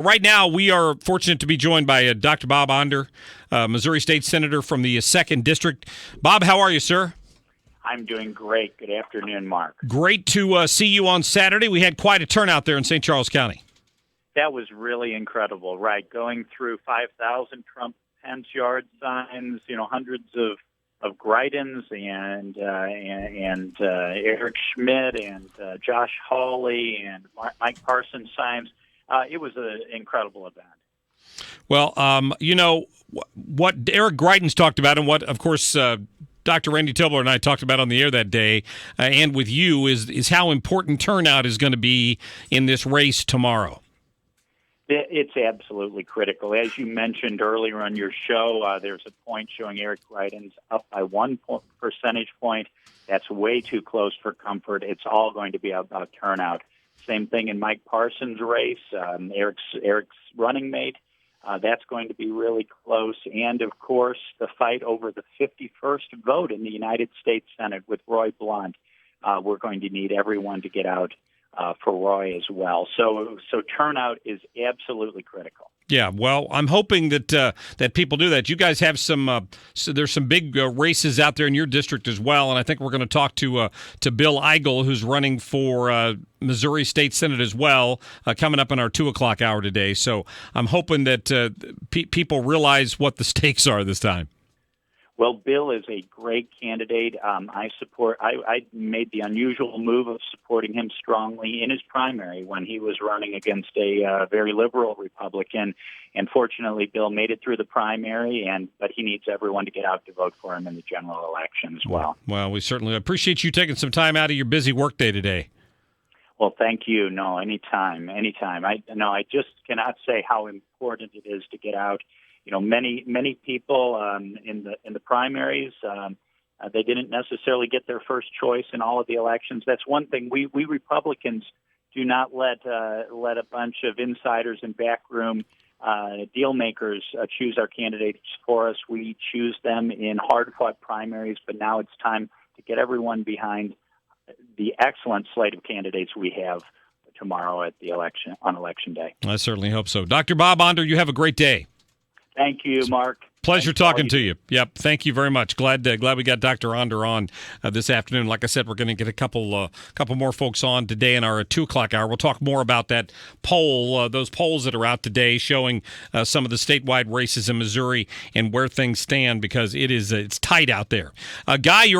Right now, we are fortunate to be joined by Dr. Bob Onder, Missouri State Senator from the 2nd District. Bob, how are you, sir? I'm doing great. Good afternoon, Mark. Great to see you on Saturday. We had quite a turnout there in St. Charles County. That was really incredible, right? Going through 5,000 Trump Pence yard signs, hundreds of Greitens and Eric Schmidt and Josh Hawley and Mike Parsons signs. It was an incredible event. Well, what Eric Greitens talked about and what, of course, Dr. Randy Tobler and I talked about on the air that day and with you is how important turnout is going to be in this race tomorrow. It's absolutely critical. As you mentioned earlier on your show, there's a point showing Eric Greitens up by 1 percentage point. That's way too close for comfort. It's all going to be about turnout. Same thing in Mike Parsons' race, Eric's running mate. That's going to be really close. And, of course, the fight over the 51st vote in the United States Senate with Roy Blunt. We're going to need everyone to get out for Roy as well. So turnout is absolutely critical. Yeah, well, I'm hoping that people do that. You guys have some there's some big races out there in your district as well, and I think we're going to talk to Bill Eigel, who's running for Missouri State Senate as well, coming up in our 2 o'clock hour today. So I'm hoping that people realize what the stakes are this time. Well, Bill is a great candidate. I made the unusual move of supporting him strongly in his primary when he was running against a very liberal Republican. And fortunately, Bill made it through the primary, but he needs everyone to get out to vote for him in the general election as well. Well, we certainly appreciate you taking some time out of your busy workday today. Well, thank you. No, anytime. I just cannot say how important it is to get out. Many people in the primaries, they didn't necessarily get their first choice in all of the elections. That's one thing. We Republicans do not let a bunch of insiders and backroom deal makers choose our candidates for us. We choose them in hard-fought primaries, but now it's time to get everyone behind the excellent slate of candidates we have tomorrow at the election on Election Day. I certainly hope so. Dr. Bob Onder, you have a great day. Thank you, Mark. Pleasure talking to you. Yep, thank you very much. Glad we got Dr. Onder on this afternoon. Like I said, we're going to get a couple more folks on today in our 2 o'clock hour. We'll talk more about that poll, those polls that are out today showing some of the statewide races in Missouri and where things stand because it's tight out there. Guy, you're